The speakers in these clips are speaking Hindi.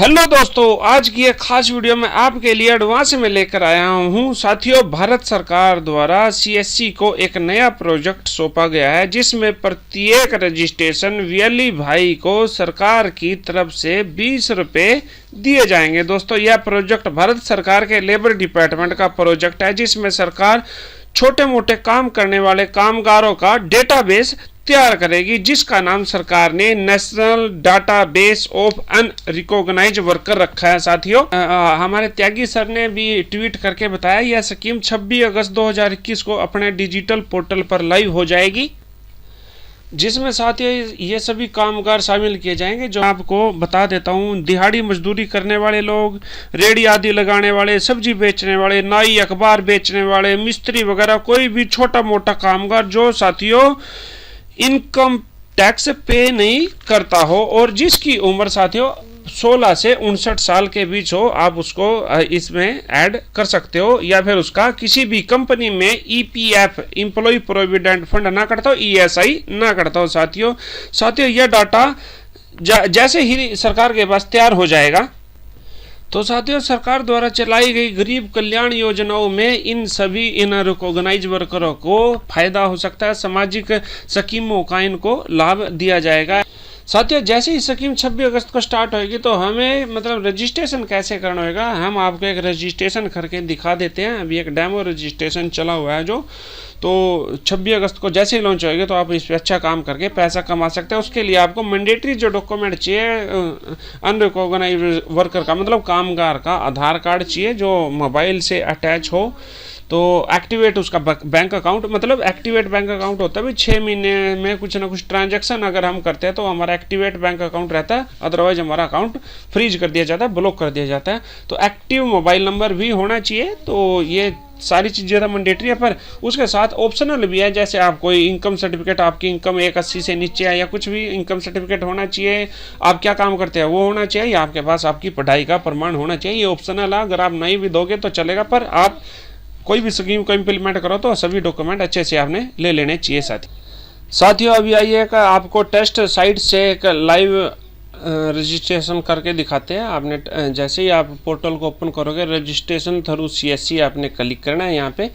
हेलो दोस्तों, आज की एक खास वीडियो में आपके लिए एडवांस में लेकर आया हूं। साथियों, भारत सरकार द्वारा सीएससी को एक नया प्रोजेक्ट सौंपा गया है जिसमें प्रत्येक रजिस्ट्रेशन वीएलई भाई को सरकार की तरफ से 20 रुपये दिए जाएंगे। दोस्तों, यह प्रोजेक्ट भारत सरकार के लेबर डिपार्टमेंट का प्रोजेक्ट है जिसमें सरकार छोटे मोटे काम करने वाले कामगारों का डेटाबेस तैयार करेगी, जिसका नाम सरकार ने national database of unrecognised worker रखा है। साथियों, हमारे त्यागी सर ने भी ट्वीट करके बताया यह स्कीम 26 अगस्त 2021 को अपने डिजिटल पोर्टल पर लाइव हो जाएगी, जिसमें साथियों ये सभी कामगार शामिल किए जाएंगे। जो आपको बता देता हूँ, दिहाड़ी मजदूरी करने वाले लोग, रेडी आदि लगाने वाले, सब्जी बेचने वाले, नाई, अखबार बेचने वाले, मिस्त्री वगैरह, कोई भी छोटा मोटा कामगार जो साथियों इनकम टैक्स पे नहीं करता हो और जिसकी उम्र साथियों 16 से 59 साल के बीच हो, आप उसको इसमें ऐड कर सकते हो। या फिर उसका किसी भी कंपनी में ईपीएफ एम्प्लॉय प्रोविडेंट फंड ना करता हो, ईएसआई ना करता हो। साथियों यह डाटा जैसे ही सरकार के पास तैयार हो जाएगा तो साथियों सरकार द्वारा चलाई गई गरीब कल्याण योजनाओं में इन सभी अनरिकॉग्नाइज्ड वर्करों को फायदा हो सकता है। सामाजिक स्कीमों का इनको लाभ दिया जाएगा। साथियों, जैसे ही स्कीम 26 अगस्त को स्टार्ट होगी तो हमें रजिस्ट्रेशन कैसे करना होगा, हम आपको एक रजिस्ट्रेशन करके दिखा देते हैं। अभी एक डेमो रजिस्ट्रेशन चला हुआ है तो 26 अगस्त को जैसे ही लॉन्च होगी तो आप इस पर अच्छा काम करके पैसा कमा सकते हैं। उसके लिए आपको मैंडेटरी जो डॉक्यूमेंट चाहिए अनरिकॉग्नाइज्ड वर्कर का, मतलब कामगार का आधार कार्ड चाहिए जो मोबाइल से अटैच हो। तो एक्टिवेट उसका बैंक अकाउंट, मतलब एक्टिवेट बैंक अकाउंट होता है भी 6 महीने में कुछ ना कुछ ट्रांजैक्शन अगर हम करते हैं तो हमारा एक्टिवेट बैंक अकाउंट रहता है, अदरवाइज हमारा अकाउंट फ्रीज कर दिया जाता है, ब्लॉक कर दिया जाता है। तो एक्टिव मोबाइल नंबर भी होना चाहिए। तो ये सारी चीज़ें तो मैंडेटरी है, पर उसके साथ ऑप्शनल भी है। जैसे आप कोई इनकम सर्टिफिकेट, आपकी इनकम 180 से नीचे है या कुछ भी इनकम सर्टिफिकेट होना चाहिए, आप क्या काम करते हैं वो होना चाहिए, या आपके पास आपकी पढ़ाई का प्रमाण होना चाहिए। ये ऑप्शनल है, अगर आप नहीं भी दोगे तो चलेगा, पर आप कोई भी स्कीम को इम्प्लीमेंट करो तो सभी डॉक्यूमेंट अच्छे से आपने ले लेने चाहिए। साथियों अभी आइए आपको टेस्ट साइट से एक लाइव रजिस्ट्रेशन करके दिखाते हैं। आपने जैसे ही आप पोर्टल को ओपन करोगे, रजिस्ट्रेशन थ्रू सीएससी आपने क्लिक करना है। यहाँ पे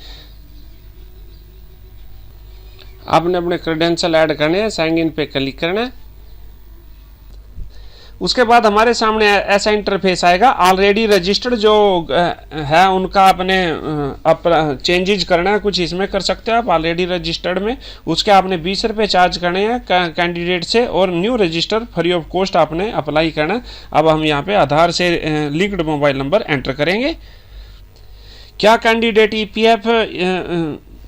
आपने अपने क्रेडेंशियल ऐड करने हैं, साइन इन पे क्लिक करना है। उसके बाद हमारे सामने ऐसा इंटरफेस आएगा। ऑलरेडी रजिस्टर्ड जो है उनका आपने चेंजेज करना है, कुछ इसमें कर सकते हो आप ऑलरेडी रजिस्टर्ड में। उसके आपने 20 रुपये चार्ज करने हैं कैंडिडेट से, और new register free of cost आपने अप्लाई करना है। अब हम यहाँ पे आधार से लिंक्ड मोबाइल नंबर एंटर करेंगे। क्या कैंडिडेट ईपीएफ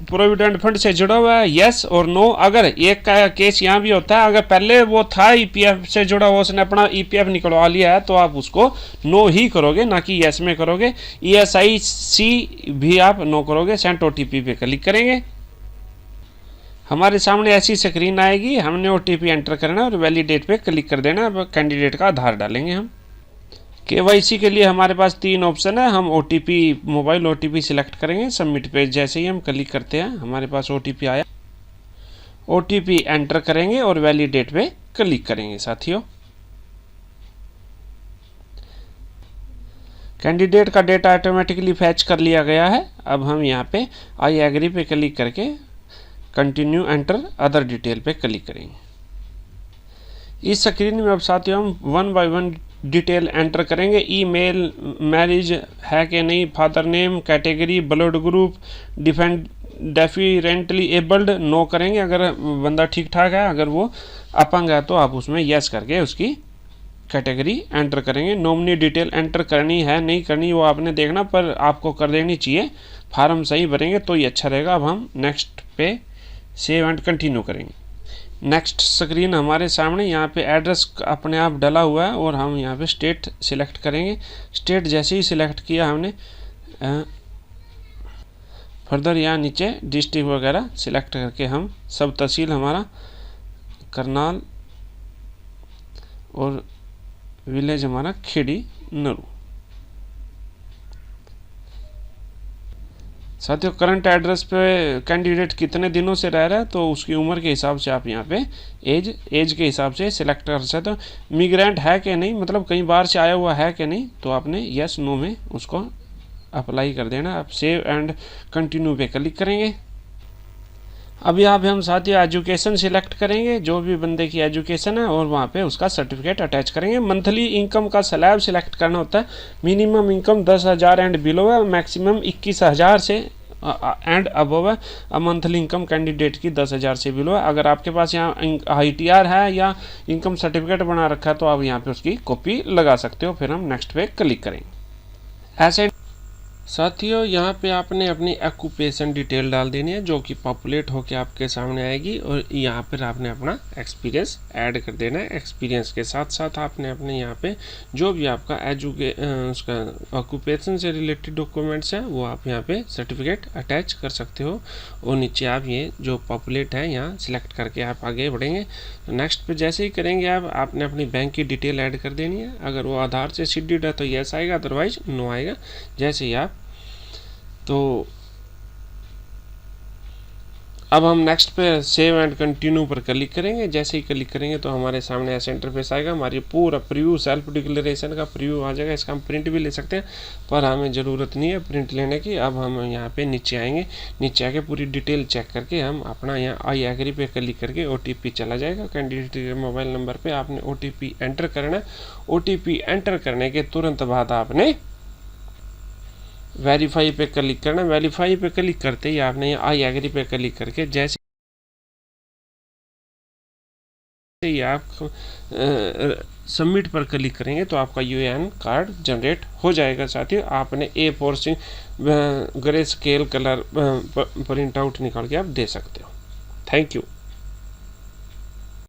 प्रोविडेंट फंड से जुड़ा हुआ है, यस और नो। अगर एक का केस यहाँ भी होता है, अगर पहले वो था ईपीएफ से जुड़ा हुआ, उसने अपना ईपीएफ निकलवा लिया है तो आप उसको नो ही करोगे, ना कि यस में करोगे। ईएसआईसी भी आप नो करोगे। सेंड ओटीपी पे क्लिक करेंगे। हमारे सामने ऐसी स्क्रीन आएगी, हमने ओटीपी एंटर करना है और वैलिडेट पे क्लिक कर देना। अब कैंडिडेट का आधार डालेंगे हम। केवाईसी के लिए हमारे पास 3 ऑप्शन है। हम ओटीपी, मोबाइल ओटीपी सिलेक्ट करेंगे। सबमिट पे जैसे ही हम क्लिक करते हैं हमारे पास ओटीपी आया, ओटीपी एंटर करेंगे और वैलिडेट पे क्लिक करेंगे। साथियों, कैंडिडेट का डेटा ऑटोमेटिकली फैच कर लिया गया है। अब हम यहाँ पे आई एग्री पे क्लिक करके कंटिन्यू एंटर अदर डिटेल पे क्लिक करेंगे। इस स्क्रीन में अब साथियों हम 1 बाय 1 डिटेल एंटर करेंगे। ईमेल, मैरिज है कि नहीं, father name, category, blood group, differently abled no करेंगे अगर बंदा ठीक ठाक है। अगर वो अपंग है तो आप उसमें यस करके उसकी कैटेगरी एंटर करेंगे। नॉमिनी डिटेल एंटर करनी है नहीं करनी वो आपने देखना, पर आपको कर देनी चाहिए। फार्म सही भरेंगे तो ये अच्छा रहेगा। अब हम नेक्स्ट पे सेव एंड कंटिन्यू करेंगे। नेक्स्ट स्क्रीन हमारे सामने, यहाँ पे एड्रेस अपने आप डला हुआ है और हम यहाँ पे स्टेट सिलेक्ट करेंगे। स्टेट जैसे ही सिलेक्ट किया हमने, फर्दर यहाँ नीचे डिस्ट्रिक्ट वगैरह सिलेक्ट करके हम सब तहसील हमारा करनाल और विलेज हमारा खेड़ी नरू। साथियों करंट एड्रेस पे कैंडिडेट कितने दिनों से रह रहा है तो उसकी उम्र के हिसाब से आप यहाँ पे एज के हिसाब से सिलेक्ट कर सकते हो। मिग्रेंट है कि नहीं, मतलब कई बार से आया हुआ है कि नहीं, तो आपने यस नो में उसको अप्लाई कर देना। आप सेव एंड कंटिन्यू पे क्लिक करेंगे। अब यहाँ पे हम साथियों एजुकेशन सिलेक्ट करेंगे, जो भी बंदे की एजुकेशन है, और वहाँ पे उसका सर्टिफिकेट अटैच करेंगे। मंथली इनकम का स्लैब सिलेक्ट करना होता है। मिनिमम इनकम 10,000 एंड बिलो है, मैक्सिमम 21,000 से एंड अबव है। अब मंथली इनकम कैंडिडेट की 10,000 से बिलो है। अगर आपके पास यहाँ ITR है या इनकम सर्टिफिकेट बना रखा है तो आप यहाँ पे उसकी कॉपी लगा सकते हो। फिर हम नेक्स्ट पे क्लिक करेंगे। ऐसे साथियों यहाँ पे आपने अपनी ऑक्यूपेशन डिटेल डाल देनी है, जो कि पॉपुलेट होके आपके सामने आएगी, और यहाँ पर आपने अपना एक्सपीरियंस ऐड कर देना है। एक्सपीरियंस के साथ साथ आपने अपने यहाँ पे जो भी आपका उसका ऑक्यूपेशन से रिलेटेड डॉक्यूमेंट्स है वो आप यहाँ पे सर्टिफिकेट अटैच कर सकते हो। और नीचे आप ये जो पॉपुलेट है यहाँ सिलेक्ट करके आप आगे बढ़ेंगे। तो नेक्स्ट पे जैसे ही करेंगे आपने अपनी बैंक की डिटेल ऐड कर देनी है। अगर वो आधार से सीडेड है तो यस आएगा, अदरवाइज नो आएगा। जैसे ही आप तो अब हम नेक्स्ट पे सेव एंड कंटिन्यू पर क्लिक करेंगे। जैसे ही क्लिक करेंगे तो हमारे सामने ऐसा इंटरफेस आएगा। हमारी पूरा प्रीव्यू सेल्फ डिक्लेरेशन का प्रीव्यू आ जाएगा। इसका हम प्रिंट भी ले सकते हैं, पर हमें ज़रूरत नहीं है प्रिंट लेने की। अब हम यहाँ पे नीचे आएंगे, नीचे आके पूरी डिटेल चेक करके हम अपना यहाँ आई एग्री पे क्लिक करके OTP चला जाएगा। कैंडिडेट के मोबाइल नंबर पर आपने OTP एंटर करना है। OTP एंटर करने के तुरंत बाद आपने वेरीफाई पे क्लिक करना। वेरीफाई पे क्लिक करते ही आपने आई एग्री पे क्लिक करके जैसे ही आप सबमिट पर क्लिक करेंगे तो आपका UAN कार्ड जनरेट हो जाएगा। साथियों आपने A4 से grey scale colour print out निकाल के आप दे सकते हो। Thank you.